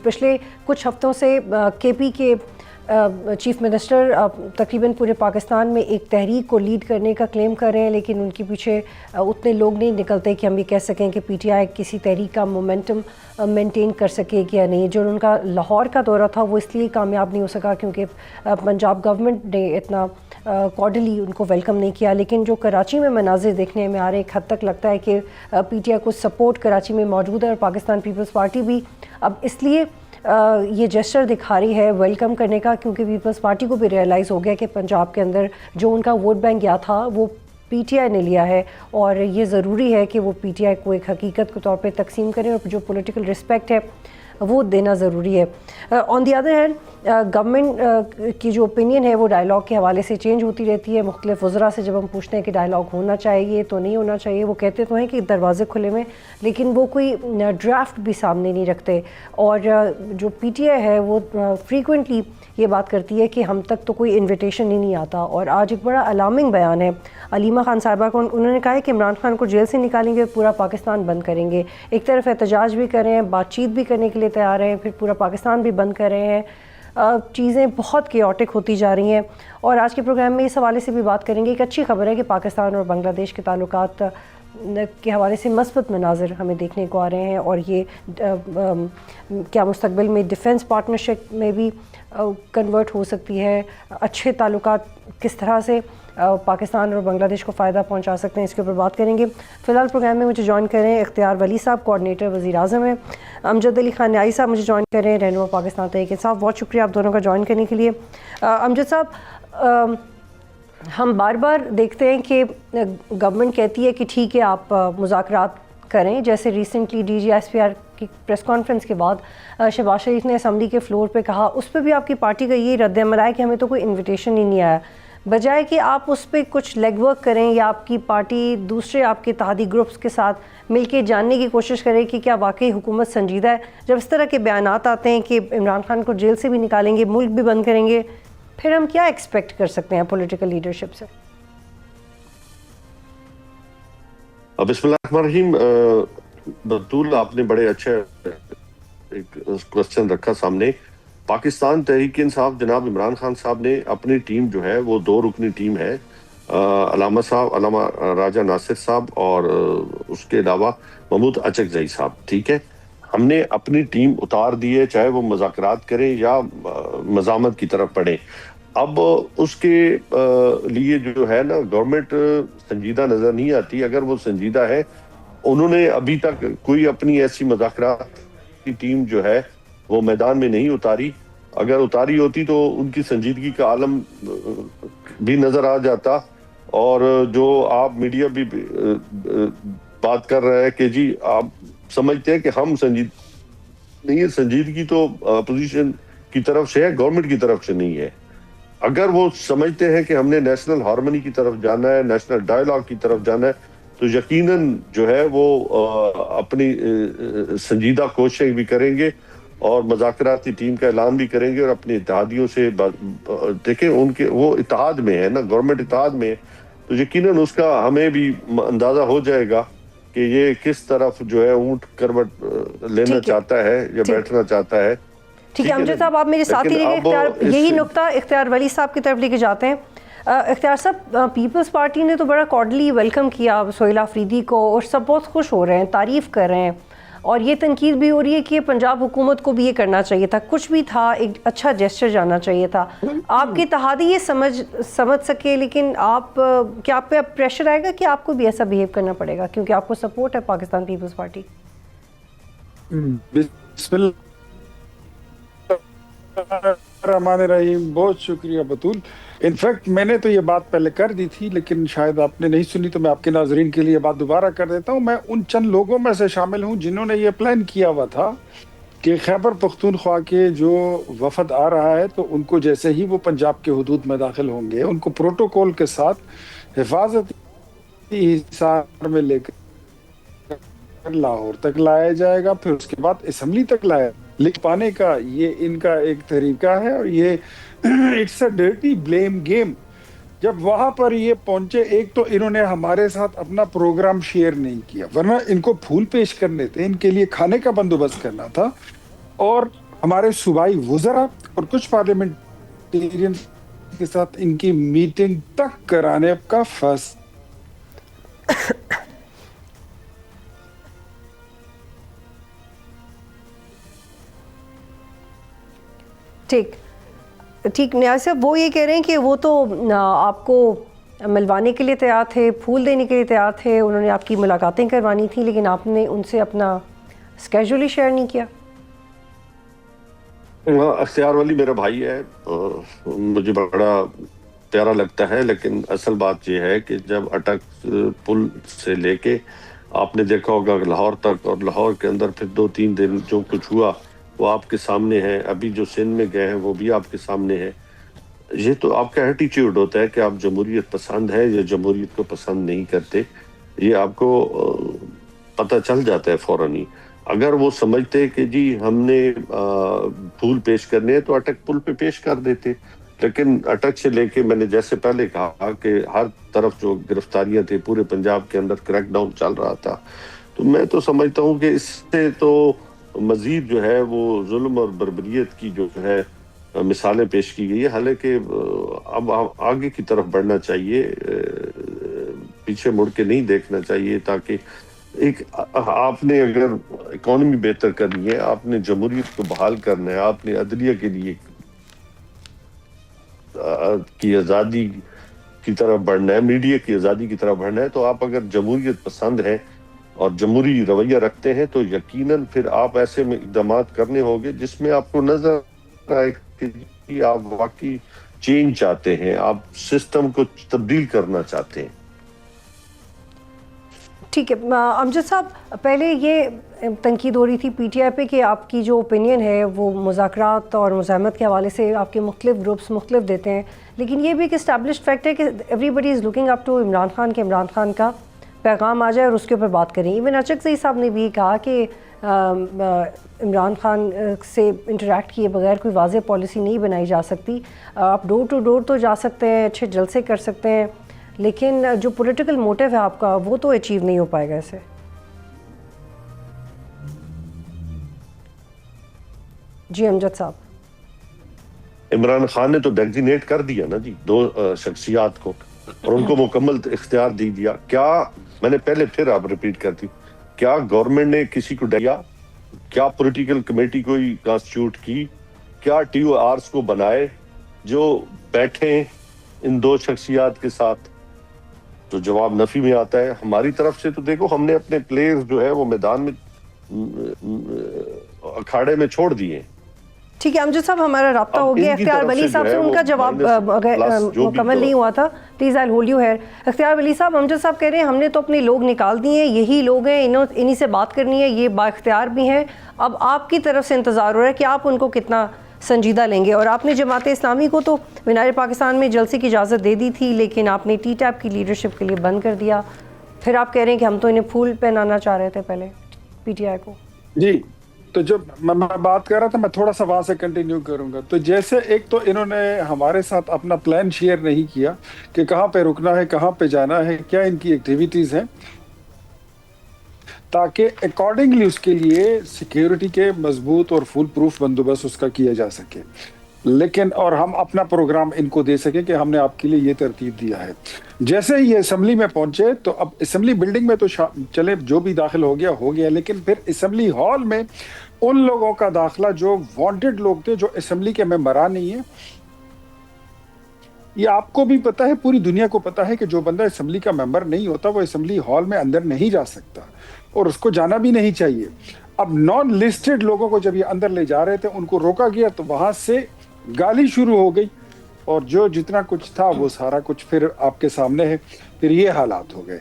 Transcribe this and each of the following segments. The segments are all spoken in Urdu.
پچھلے کچھ ہفتوں سے کے پی کے چیف منسٹر تقریباً پورے پاکستان میں ایک تحریک کو لیڈ کرنے کا کلیم کر رہے ہیں، لیکن ان کے پیچھے اتنے لوگ نہیں نکلتے کہ ہم یہ کہہ سکیں کہ پی ٹی آئی کسی تحریک کا مومنٹم مینٹین کر سکے یا نہیں۔ جو ان کا لاہور کا دورہ تھا وہ اس لیے کامیاب نہیں ہو سکا کیونکہ پنجاب گورنمنٹ نے اتنا کارڈلی ان کو ویلکم نہیں کیا، لیکن جو کراچی میں مناظر دیکھنے میں آ رہے ایک حد تک لگتا ہے کہ پی ٹی آئی کو سپورٹ کراچی میں موجود ہے، اور پاکستان پیپلز پارٹی بھی اب اس لیے یہ جسچر دکھا رہی ہے ویلکم کرنے کا، کیونکہ پیپلز پارٹی کو بھی ریئلائز ہو گیا کہ پنجاب کے اندر جو ان کا ووٹ بینک گیا تھا وہ پی ٹی آئی نے لیا ہے، اور یہ ضروری ہے کہ وہ پی ٹی آئی کو ایک حقیقت کے طور پہ تقسیم کریں، اور جو پولیٹیکل رسپیکٹ ہے وہ دینا ضروری ہے۔ آن دی ادر ہینڈ گورنمنٹ کی جو اوپینین ہے وہ ڈائلاگ کے حوالے سے چینج ہوتی رہتی ہے۔ مختلف وزراء سے جب ہم پوچھتے ہیں کہ ڈائلاگ ہونا چاہیے تو نہیں ہونا چاہیے، وہ کہتے تو ہیں کہ دروازے کھلے ہوئے، لیکن وہ کوئی ڈرافٹ بھی سامنے نہیں رکھتے، اور جو پی ٹی آئی ہے وہ فریکوینٹلی یہ بات کرتی ہے کہ ہم تک تو کوئی انویٹیشن ہی نہیں آتا۔ اور آج ایک بڑا الارمنگ بیان ہے علیمہ خان صاحبہ کو، انہوں نے کہا ہے کہ عمران خان کو جیل سے نکالیں گے، پورا پاکستان بند کریں گے۔ ایک طرف احتجاج بھی کر رہے ہیں، بات چیت بھی کرنے کے لیے تیار ہیں، پھر پورا پاکستان بھی بند کر رہے ہیں۔ چیزیں بہت کیوٹک ہوتی جا رہی ہیں، اور آج کے پروگرام میں اس حوالے سے بھی بات کریں گے۔ ایک اچھی خبر ہے کہ پاکستان اور بنگلہ دیش کے تعلقات کے حوالے سے مثبت مناظر ہمیں دیکھنے کو آ رہے ہیں، اور یہ کیا مستقبل میں ڈیفنس پارٹنرشپ میں بھی کنورٹ ہو سکتی ہے، اچھے تعلقات کس طرح سے پاکستان اور بنگلہ دیش کو فائدہ پہنچا سکتے ہیں، اس کے اوپر بات کریں گے۔ فی الحال پروگرام میں مجھے جوائن کریں اختیار ولی صاحب، کوآرڈینیٹر وزیر اعظم ہیں، امجد علی خان نیائی صاحب مجھے جوائن کریں، رہنما پاکستان تحریک انصاف۔ بہت شکریہ آپ دونوں کا جوائن کرنے کے لیے۔ امجد صاحب، ہم بار بار دیکھتے ہیں کہ گورنمنٹ کہتی ہے کہ ٹھیک ہے آپ مذاکرات کریں، جیسے recently D G S P R کی پریس کانفرنس کے بعد شہباز شریف نے اسمبلی کے فلور پہ کہا، اس پہ بھی آپ کی پارٹی کا یہ رد عمل آیا کہ ہمیں تو کوئی انویٹیشن ہی نہیں آیا، بجائے کہ آپ اس پہ کچھ لیگ ورک کریں یا آپ کی پارٹی دوسرے آپ کے اتحادی گروپس کے ساتھ مل کے جاننے کی کوشش کرے کہ کیا واقعی حکومت سنجیدہ ہے۔ جب اس طرح کے بیانات آتے ہیں کہ عمران خان کو جیل سے بھی نکالیں گے، ملک بھی بند کریں گے، پھر ہم کیا ایکسپیکٹ کر سکتے ہیں پولیٹیکل لیڈرشپ سے؟ بسم اللہ الرحمن الرحیم۔ بطول آپ نے بڑے اچھا ایک کوسچن رکھا سامنے۔ پاکستان تحریک انصاف جناب عمران خان صاحب نے اپنی ٹیم جو ہے وہ 2 رکنی ٹیم ہے، علامہ صاحب، علامہ راجہ ناصر صاحب، اور اس کے علاوہ محمود اچکزئی صاحب، ٹھیک ہے۔ ہم نے اپنی ٹیم اتار دی ہے، چاہے وہ مذاکرات کریں یا مزاحمت کی طرف پڑھیں۔ اب اس کے لیے جو ہے نا گورنمنٹ سنجیدہ نظر نہیں آتی۔ اگر وہ سنجیدہ ہے، انہوں نے ابھی تک کوئی اپنی ایسی مذاکرات کی ٹیم جو ہے وہ میدان میں نہیں اتاری۔ اگر اتاری ہوتی تو ان کی سنجیدگی کا عالم بھی نظر آ جاتا۔ اور جو آپ میڈیا بھی بات کر رہا ہے کہ جی آپ سمجھتے ہیں کہ ہم نہیں ہے، سنجیدگی تو اپوزیشن کی طرف سے ہے، گورنمنٹ کی طرف سے نہیں ہے۔ اگر وہ سمجھتے ہیں کہ ہم نے نیشنل ہارمونی کی طرف جانا ہے، نیشنل ڈائیلاگ کی طرف جانا ہے، تو یقیناً جو ہے وہ اپنی سنجیدہ کوششیں بھی کریں گے اور مذاکراتی ٹیم کا اعلان بھی کریں گے، اور اپنے اتحادیوں سے دیکھیں ان کے وہ اتحاد میں ہے نا، گورنمنٹ اتحاد میں ہے، تو یقیناً اس کا ہمیں بھی اندازہ ہو جائے گا کہ یہ کس طرف جو ہے اونٹ کروٹ لینا چاہتا ہے یا بیٹھنا چاہتا ہے۔ ٹھیک ہے امجد صاحب، آپ میرے ساتھ ہی رہے، یہی نقطہ اختیار ولی صاحب کی طرف لے کے جاتے ہیں۔ اختیار صاحب، پیپلز پارٹی نے تو بڑا کارڈلی ویلکم کیا سہیل آفریدی کو، اور سب بہت خوش ہو رہے ہیں، تعریف کر رہے ہیں، اور یہ تنقید بھی ہو رہی ہے کہ پنجاب حکومت کو بھی یہ کرنا چاہیے تھا، کچھ بھی تھا، ایک اچھا جیسچر جانا چاہیے تھا۔ آپ کے اتحادی یہ سمجھ سکے، لیکن کیا آپ پہ اب پریشر آئے گا کہ آپ کو بھی ایسا بیہیو کرنا پڑے گا کیونکہ آپ کو سپورٹ ہے پاکستان پیپلز پارٹی؟ بسم اللہ الرحمن الرحیم، بہت شکریہ بطول۔ انفیکٹ میں نے تو یہ بات پہلے کر دی تھی، لیکن شاید آپ نے نہیں سنی، تو میں آپ کے ناظرین کے لیے بات دوبارہ کر دیتا ہوں۔ میں ان چند لوگوں میں سے شامل ہوں جنہوں نے یہ پلان کیا ہوا تھا کہ خیبر پختونخوا کے جو وفد آ رہا ہے تو ان کو جیسے ہی وہ پنجاب کے حدود میں داخل ہوں گے، ان کو پروٹوکول کے ساتھ حفاظتی حصار میں لے کر لاہور تک لایا جائے گا، پھر اس کے بعد اسمبلی تک لایا لکھ پانے کا یہ ان کا ایک طریقہ ہے، اور یہ it's a dirty blame game. جب وہاں پر یہ پہنچے، ایک تو انہوں نے ہمارے ساتھ اپنا پروگرام شیئر نہیں کیا، ورنہ ان کو پھول پیش کرنے تھے، ان کے لیے کھانے کا بندوبست کرنا تھا، اور ہمارے صوبائی وزراء اور کچھ پارلیمنٹیرین کے ساتھ ان کی میٹنگ تک کرانے کا فیصلہ. ٹھیک نیاز صاحب، وہ یہ کہہ رہے ہیں کہ وہ تو آپ کو ملوانے کے لیے تیار تھے، پھول دینے کے لیے تیار تھے، انہوں نے آپ کی ملاقاتیں کروانی تھیں، لیکن آپ نے ان سے اپنا اسکیجول ہی شیئر نہیں کیا. اختیار ولی میرا بھائی ہے، مجھے بڑا پیارا لگتا ہے، لیکن اصل بات یہ ہے کہ جب اٹک پل سے لے کے آپ نے دیکھا ہوگا لاہور تک، اور لاہور کے اندر پھر 2-3 دن جو کچھ ہوا وہ آپ کے سامنے ہے، ابھی جو سندھ میں گئے ہیں وہ بھی آپ کے سامنے ہے. یہ تو آپ کا ایٹیٹیوڈ ہوتا ہے کہ آپ جمہوریت پسند ہے یا جمہوریت کو پسند نہیں کرتے، یہ آپ کو پتہ چل جاتا ہے فوراً ہی. اگر وہ سمجھتے کہ جی ہم نے پھول پیش کرنے ہیں تو اٹک پل پہ پیش کر دیتے، لیکن اٹک سے لے کے میں نے جیسے پہلے کہا کہ ہر طرف جو گرفتاریاں تھیں، پورے پنجاب کے اندر کریک ڈاؤن چل رہا تھا، تو میں تو سمجھتا ہوں کہ اس سے تو مزید جو ہے وہ ظلم اور بربریت کی جو ہے مثالیں پیش کی گئی ہے. حالانکہ اب آگے کی طرف بڑھنا چاہیے، پیچھے مڑ کے نہیں دیکھنا چاہیے، تاکہ ایک آپ نے اگر اکانومی بہتر کرنی ہے، آپ نے جمہوریت کو بحال کرنا ہے، آپ نے عدلیہ کے لیے کی آزادی کی طرف بڑھنا ہے، میڈیا کی آزادی کی طرف بڑھنا ہے، تو آپ اگر جمہوریت پسند ہیں اور جمہوری رویہ رکھتے ہیں تو یقیناً پھر آپ ایسے میں اقدامات کرنے ہوں گے جس میں آپ کو نظر آئے کہ آپ واقعی چینج چاہتے ہیں، آپ سسٹم کو تبدیل کرنا چاہتے ہیں. ٹھیک ہے امجد صاحب، پہلے یہ تنقید ہو رہی تھی پی ٹی آئی پہ کہ آپ کی جو اوپینین ہے وہ مذاکرات اور مزاحمت کے حوالے سے آپ کے مختلف گروپس مختلف دیتے ہیں، لیکن یہ بھی ایک اسٹیبلشڈ فیکٹ ہے کہ everybody is looking up to Imran Khan, کہ عمران خان کا پیغام آ جائے اور اس کے اوپر بات کریں. ایون اچکزئی صاحب نے بھی کہا کہ عمران خان سے انٹریکٹ کیے بغیر کوئی واضح پالیسی نہیں بنائی جا سکتی. آپ ڈور ٹو ڈور تو جا سکتے ہیں، اچھے جلسے کر سکتے ہیں، لیکن جو پولیٹیکل موٹیو ہے آپ کا وہ تو اچیو نہیں ہو پائے گا اسے. جی امجد صاحب، عمران خان نے تو ڈیگزینیٹ کر دیا نا جی 2 شخصیات کو، اور ان کو مکمل اختیار دے دیا. کیا میں نے پہلے پھر آپ ریپیٹ کرتی، کیا گورنمنٹ نے کسی کو دیا؟ کیا پولیٹیکل کمیٹی کو کانسٹیٹیوٹ کی؟ کیا ٹی او آرز کو بنائے جو بیٹھیں ان 2 شخصیات کے ساتھ؟ تو جواب نفی میں آتا ہے. ہماری طرف سے تو دیکھو ہم نے اپنے پلیئرز جو ہے وہ میدان میں اکھاڑے میں چھوڑ دیے. ٹھیک ہے امجد صاحب، ہمارا رابطہ ہو گیا اختیار ولی صاحب سے، ان کا جواب مکمل نہیں ہوا تھا، please I hold you here. Ikhtiar Wali صاحب، امجد صاحب کہہ رہے ہیں ہم نے تو اپنے لوگ نکال دیے ہیں، یہی لوگ ہیں، انہی سے بات کرنی ہے، یہ با اختیار بھی ہیں، اب آپ کی طرف سے انتظار ہو رہا ہے کہ آپ ان کو کتنا سنجیدہ لیں گے. اور آپ نے جماعت اسلامی کو تو مینار پاکستان میں جلسے کی اجازت دے دی تھی، لیکن آپ نے ٹی ٹیپ کی لیڈرشپ کے لیے بند کر دیا. پھر آپ کہہ رہے ہیں کہ ہم تو انہیں پھول پہنانا چاہ رہے تھے پہلے پی ٹی آئی کو. جی، تو جب میں بات کر رہا تھا، میں تھوڑا سا وہاں سے کنٹینیو کروں گا. تو جیسے ایک تو انہوں نے ہمارے ساتھ اپنا پلان شیئر نہیں کیا کہ کہاں پہ رکنا ہے، کہاں پہ جانا ہے، کیا ان کی ایکٹیویٹیز ہیں، تاکہ اکارڈنگلی اس کے لیے سیکیورٹی کے مضبوط اور فل پروف بندوبست اس کا کیا جا سکے، لیکن اور ہم اپنا پروگرام ان کو دے سکیں کہ ہم نے آپ کے لیے یہ ترتیب دیا ہے. جیسے یہ اسمبلی میں پہنچے تو اب اسمبلی بلڈنگ میں تو چلے جو بھی داخل ہو گیا، لیکن پھر اسمبلی ہال میں ان لوگوں کا داخلہ جو وانٹڈ لوگ تھے، جو اسمبلی کے ممبران نہیں ہیں. یہ آپ کو بھی پتا ہے، پوری دنیا کو پتا ہے کہ جو بندہ اسمبلی کا ممبر نہیں ہوتا وہ اسمبلی ہال میں اندر نہیں جا سکتا، اور اس کو جانا بھی نہیں چاہیے. اب نان لسٹڈ لوگوں کو جب یہ اندر لے جا رہے تھے ان کو روکا گیا، تو وہاں سے گالی شروع ہو گئی، اور جو جتنا کچھ تھا وہ سارا کچھ پھر آپ کے سامنے ہے. پھر یہ حالات ہو گئے.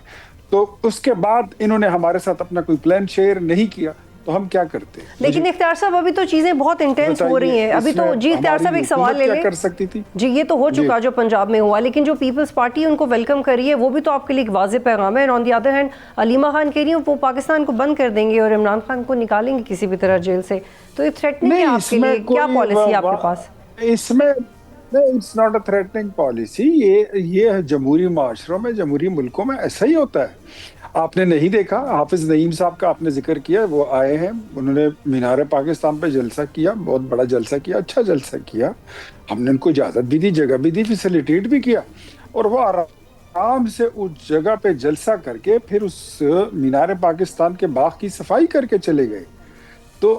تو اس کے بعد انہوں نے ہمارے ساتھ اپنا کوئی پلان شیئر نہیں کیا، تو ہم کیا کرتے ہیں؟ لیکن اختیار صاحب ابھی تو چیزیں بہت انٹینس ہو رہی ہیں. ابھی تو جی اختیار صاحب ایک سوال لے لیں. کر سکتی تھی جی، یہ تو ہو چکا جو پنجاب میں ہوا، لیکن جو پیپلز پارٹی ان کو ویلکم کر رہی ہے وہ بھی تو آپ کے لیے ایک واضح پیغام ہے. آن the other hand Alima Khan کہہ رہی ہیں وہ پاکستان کو بند کر دیں گے اور عمران خان کو نکالیں گے کسی بھی طرح جیل سے. تو یہ تھریٹنگ ہے آپ کے لیے، کیا پالیسی ہے آپ کے پاس؟ اس میں it's not a threatening policy. یہ جمہوری معاشروں میں، جمہوری ملکوں میں ایسا ہی ہوتا ہے. آپ نے نہیں دیکھا، حافظ نعیم صاحب کا آپ نے ذکر کیا، وہ آئے ہیں، انہوں نے مینار پاکستان پہ جلسہ کیا، بہت بڑا جلسہ کیا، اچھا جلسہ کیا، ہم نے ان کو اجازت بھی دی، جگہ بھی دی، فیسیلیٹیٹ بھی کیا، اور وہ آرام سے اس جگہ پہ جلسہ کر کے پھر اس مینار پاکستان کے باغ کی صفائی کر کے چلے گئے۔ تو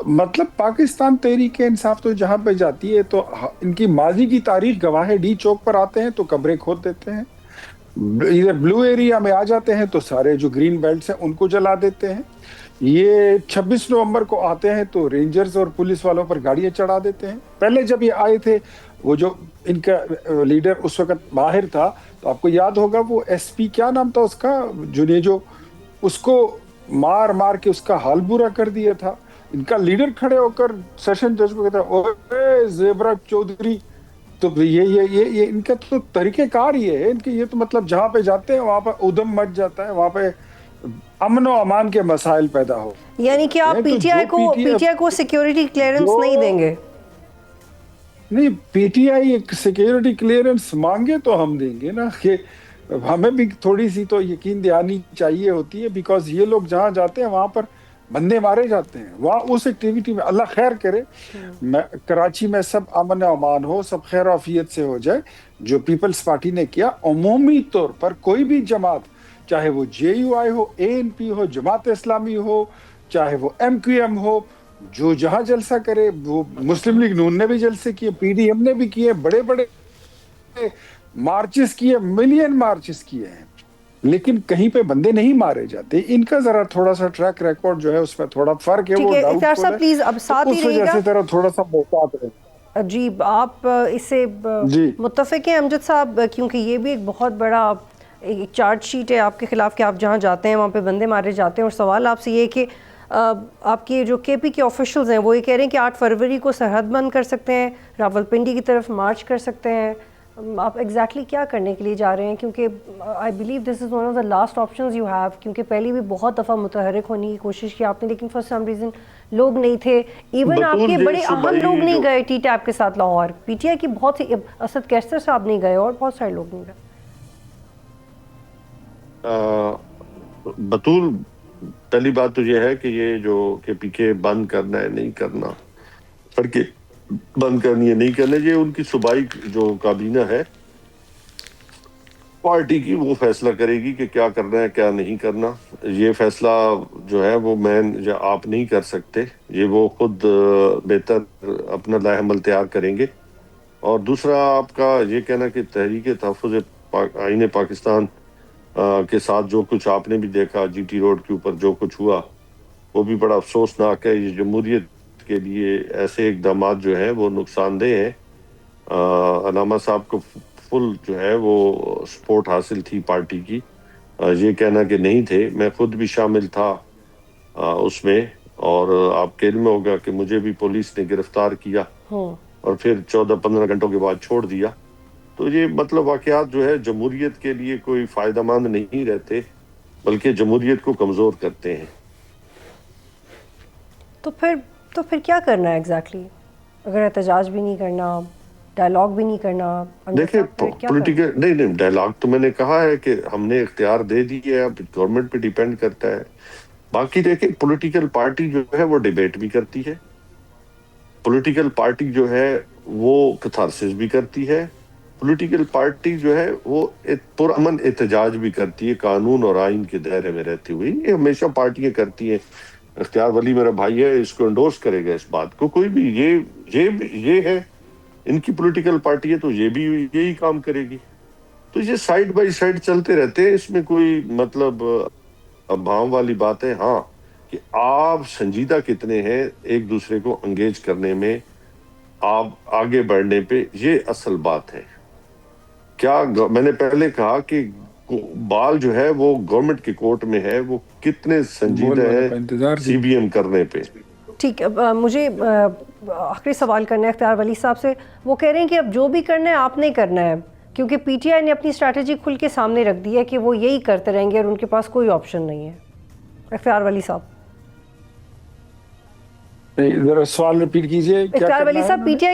مطلب پاکستان تحریک انصاف تو جہاں پہ جاتی ہے تو ان کی ماضی کی تاریخ گواہ ہے، ڈی چوک پر آتے ہیں تو قبریں کھود دیتے ہیں، ادھر بلو ایریا میں آ جاتے ہیں تو سارے جو گرین بیلٹس ہیں ان کو جلا دیتے ہیں، یہ 26 نومبر کو آتے ہیں تو رینجرز اور پولیس والوں پر گاڑیاں چڑھا دیتے ہیں۔ پہلے جب یہ آئے تھے، وہ جو ان کا لیڈر اس وقت باہر تھا، تو آپ کو یاد ہوگا وہ ایس پی کیا نام تھا اس کا، جو اس کو مار مار کے اس کا حال برا کر دیا تھا، ان کا لیڈر کھڑے ہو کر سیشن جج کو کہتا ہے اوے زیبرا چودھری، تو یہ ان کا تو طریقہ کار یہ ہے ان کے، یہ تو مطلب جہاں پہ جاتے ہیں وہاں پہ ادھم مچ جاتا ہے، وہاں پہ امن و امان کے مسائل پیدا ہو، یعنی کہ آپ پی ٹی آئی کو سیکیورٹی کلیئرنس نہیں دیں گے؟ نہیں، پی ٹی آئی ایک سیکیورٹی کلیئرنس مانگے تو ہم دیں گے نا، کہ ہمیں بھی تھوڑی سی تو یقین دہانی چاہیے ہوتی ہے، بیکاز یہ لوگ جہاں جاتے ہیں وہاں پر بندے مارے جاتے ہیں، وہاں اس ایکٹیویٹی میں اللہ خیر کرے، کراچی میں سب امن و امان ہو، سب خیر و عافیت سے ہو جائے۔ جو پیپلز پارٹی نے کیا عمومی طور پر کوئی بھی جماعت، چاہے وہ جے you I who, a N P ہو، جماعت اسلامی ہو، چاہے وہ ایم کیو ایم ہو، جو جہاں جلسہ کرے، وہ مسلم لیگ نون نے بھی جلسے کیے، پی ڈی ایم نے بھی کیے، بڑے بڑے مارچز کیے، ملین مارچز کیے ہیں، لیکن کہیں پہ بندے نہیں مارے جاتے۔ ان کا ذرا تھوڑا سا ٹریک ریکارڈ جو ہے اس میں تھوڑا فرق ہے، وہ ڈاؤٹ اختیار فل صاحب ہے، پلیز اب تو ساتھ ہی اس رہے وجہ گا سے ذرا تھوڑا سا محتاط رہے۔ جی، آپ اس سے جی متفق ہیں امجد صاحب؟ کیونکہ یہ بھی ایک بہت بڑا ایک چارج شیٹ ہے آپ کے خلاف کہ آپ جہاں جاتے ہیں وہاں پہ بندے مارے جاتے ہیں، اور سوال آپ سے یہ ہے کہ آپ کے جو کے پی کے آفیشلز ہیں وہ یہ کہہ رہے ہیں کہ 8 فروری کو سرحد بند کر سکتے ہیں، راولپنڈی کی طرف مارچ کر سکتے ہیں، آپ ایگزیکٹلی کیا کرنے کے لیے جا رہے ہیں؟ کیونکہ I believe this is one of the last options you have, کیونکہ پہلے بھی بہت دفعہ متحرک ہونے کی کوشش کی آپ نے، لیکن فار سم ریزن لوگ نہیں تھے، ایون آپ کے بڑے اہم لوگ نہیں گئے ٹی ٹیپ کے ساتھ لاہور، پی ٹی آئی کی بہت سی، اسد کیسر صاحب نہیں گئے اور بہت سارے لوگ نہیں گئے۔ بطول پہلی بات تو یہ ہے کہ یہ جو کہ پی کے بند کرنا ہے نہیں کرنا، سڑکیں بند کرنی ہے نہیں کرنا، یہ ان کی صوبائی جو کابینہ ہے پارٹی کی، وہ فیصلہ کرے گی کہ کیا کرنا ہے کیا نہیں کرنا۔ یہ فیصلہ جو ہے وہ آپ نہیں کر سکتے، یہ وہ خود بہتر اپنا لائحہ عمل تیار کریں گے۔ اور دوسرا آپ کا یہ کہنا کہ تحریک تحفظ آئین پاکستان کے ساتھ جو کچھ آپ نے بھی دیکھا جی ٹی روڈ کے اوپر جو کچھ ہوا، وہ بھی بڑا افسوسناک ہے۔ یہ جمہوریت کے لیے ایسے اقدامات جو ہیں وہ نقصان دہ ہیں۔ علامہ صاحب کو فل جو ہے وہ سپورٹ حاصل تھی پارٹی کی، یہ کہنا کہ نہیں تھے، میں خود بھی شامل تھا اس میں، اور آپ کے علم ہوگا کہ مجھے بھی پولیس نے گرفتار کیا اور پھر 14-15 گھنٹوں کے بعد چھوڑ دیا۔ تو یہ مطلب واقعات جو ہے جمہوریت کے لیے کوئی فائدہ مند نہیں رہتے، بلکہ جمہوریت کو کمزور کرتے ہیں۔ تو پھر کیا کرنا ہے ایگزیکٹلی؟ اگر احتجاج بھی نہیں کرنا، ڈائلاگ بھی نہیں کرنا، دیکھیں پولیٹیکل نہیں ڈائلاگ تو میں نے کہا ہے کہ ہم نے اختیار دے دی ہے، اب گورنمنٹ پہ ڈیپینڈ کرتا ہے۔ باقی دیکھیں پولیٹیکل پارٹی جو ہے وہ ڈیبیٹ بھی کرتی ہے، پولیٹیکل پارٹی جو ہے وہ کتھارسس بھی کرتی ہے، پولیٹیکل پارٹی جو ہے وہ پرامن احتجاج بھی کرتی ہے قانون اور آئین کے دائرے میں رہتی ہوئی، یہ ہمیشہ پارٹیاں کرتی ہیں۔ اختیار ولی میرا بھائی ہے، اس کو انڈورس کرے گا اس بات کو، کوئی بھی یہ ہے ان کی پولیٹیکل پارٹی ہے تو یہ بھی یہی کام کرے گی۔ تو یہ سائیڈ بائی سائیڈ چلتے رہتے ہیں، اس میں کوئی مطلب ابہام والی بات ہے۔ ہاں کہ آپ سنجیدہ کتنے ہیں ایک دوسرے کو انگیج کرنے میں، آپ آگے بڑھنے پہ، یہ اصل بات ہے۔ کیا میں نے پہلے کہا کہ بال جو ہے وہ گورنمنٹ کے کورٹ میں ہے، وہ کتنے سنجیدہ ہیں سی بی ایم کرنے پہ۔ ٹھیک، اب مجھے آخری سوال کرنا ہے اختیار ولی صاحب سے، وہ کہہ رہے ہیں کہ اب جو بھی کرنا ہے آپ نے کرنا ہے، کیونکہ پی ٹی آئی نے اپنی اسٹریٹجی کھل کے سامنے رکھ دی ہے کہ وہ یہی کرتے رہیں گے اور ان کے پاس کوئی آپشن نہیں ہے۔ اختیار ولی صاحب ذرا سوال ریپیٹ کیجیے. اقرار ولی صاحب پی ٹی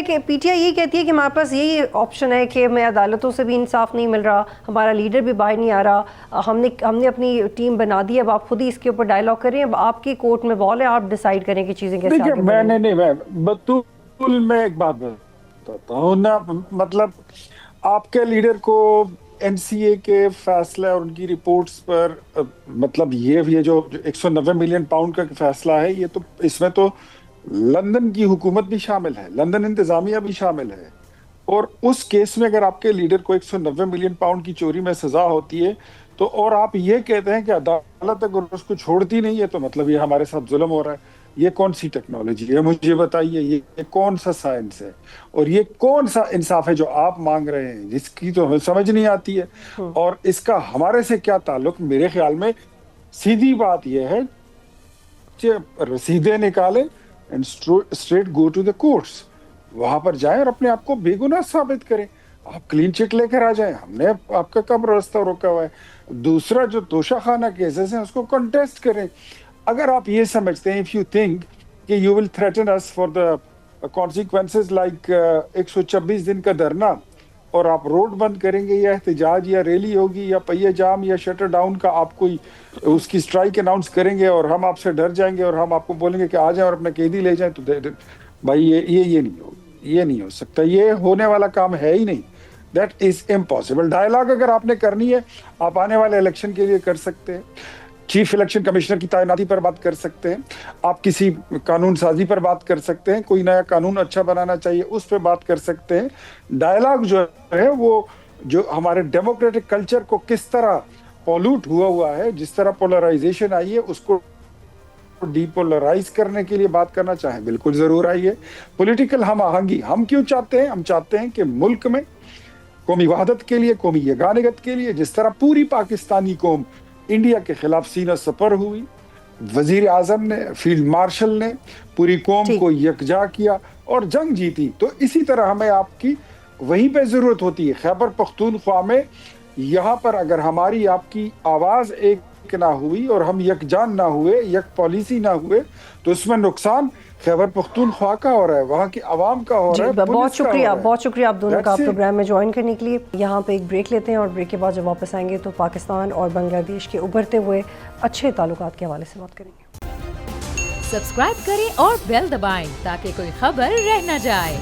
آئی یہ کہتی ہے کہ ہمارے پاس یہی آپشن ہے کہ ہمیں عدالتوں سے بھی انصاف نہیں مل رہا, ہمارا لیڈر بھی باہر نہیں آ رہا, ہم نے اپنی ٹیم بنا دی, اب آپ خود ہی اس کے اوپر ڈائلاگ کریں, اب آپ کی کورٹ میں بال ہے, آپ ڈیسائیڈ کریں کہ چیزیں کیسے آگے بڑھیں. میں بطول میں ایک بات بتاتا ہوں نا, مطلب آپ کے لیڈر کو این سی اے کے فیصلے اور ان کی رپورٹس پر مطلب یہ جو 190 ملین پاؤنڈ کا فیصلہ ہے, یہ تو اس میں تو لندن کی حکومت بھی شامل ہے, لندن انتظامیہ بھی شامل ہے, اور اس کیس میں اگر آپ کے لیڈر کو 190 ملین پاؤنڈ کی چوری میں سزا ہوتی ہے تو اور آپ یہ کہتے ہیں کہ عدالت اگر اس کو چھوڑتی نہیں ہے تو مطلب یہ ہمارے ساتھ ظلم ہو رہا ہے. یہ کون سی ٹیکنالوجی ہے مجھے بتائیے, یہ کون سا سائنس ہے, اور یہ کون سا انصاف ہے جو آپ مانگ رہے ہیں, جس کی تو ہمیں سمجھ نہیں آتی ہے, اور اس کا ہمارے سے کیا تعلق. میرے خیال میں سیدھی بات یہ ہے کہ رسیدیں نکالیں and straight go to the courts, وہاں پر جائیں اور اپنے آپ کو بے گناہ ثابت کریں, آپ کلین چٹ لے کر آ جائیں, ہم نے آپ کا کب راستہ روکا ہوا ہے. دوسرا جو توشہ خانہ کیسز ہیں اس کو کنٹیسٹ کریں. اگر آپ یہ سمجھتے ہیں if you think کہ you will threaten us for the consequences like 126 دن کا دھرنا, اور آپ روڈ بند کریں گے یا احتجاج یا ریلی ہوگی یا پہیے جام یا شٹر ڈاؤن کا آپ کوئی اس کی اسٹرائک اناؤنس کریں گے اور ہم آپ سے ڈر جائیں گے اور ہم آپ کو بولیں گے کہ آ جائیں اور اپنے قیدی لے جائیں, تو بھائی یہ نہیں ہو سکتا, یہ ہونے والا کام ہے ہی نہیں. That is impossible. ڈائلاگ اگر آپ نے کرنی ہے آپ آنے والے الیکشن کے لیے کر سکتے ہیں, چیف الیکشن کمشنر کی تعیناتی پر بات کر سکتے ہیں, آپ کسی قانون سازی پر بات کر سکتے ہیں, کوئی نیا قانون اچھا بنانا چاہیے اس پہ بات کر سکتے ہیں. ڈائلاگ جو ہے وہ جو ہمارے ڈیموکریٹک کلچر کو کس طرح پولوٹ ہوا ہے, جس طرح پولرائزیشن آئی ہے, اس کو ڈی پولرائز کرنے کے لیے بات کرنا چاہیں بالکل ضرور آئیے. پولیٹیکل ہم آہنگی ہم کیوں چاہتے ہیں؟ ہم چاہتے ہیں کہ ملک میں قومی وحدت کے لیے, قومی یگانگت کے لیے, جس طرح پوری پاکستانی قوم انڈیا کے خلاف سینہ سپر ہوئی, وزیر اعظم نے, فیلڈ مارشل نے پوری قوم کو یکجا کیا اور جنگ جیتی, تو اسی طرح ہمیں آپ کی وہیں پہ ضرورت ہوتی ہے. خیبر پختونخوا میں یہاں پر اگر ہماری آپ کی آواز ایک نہ ہوئی اور ہم یکجان نہ ہوئے, یک پالیسی نہ ہوئے, تو اس میں نقصان خیبر پختونخوا کا ہو رہا ہے, وہاں کی عوام کا ہو رہا ہے. بہت شکریہ آپ دونوں کا پروگرام میں جوائن کرنے کے لیے. یہاں پہ ایک بریک لیتے ہیں اور بریک کے بعد جب واپس آئیں گے تو پاکستان اور بنگلہ دیش کے ابھرتے ہوئے اچھے تعلقات کے حوالے سے بات کریں گے. سبسکرائب کریں اور بیل دبائیں تاکہ کوئی خبر رہ نہ جائے.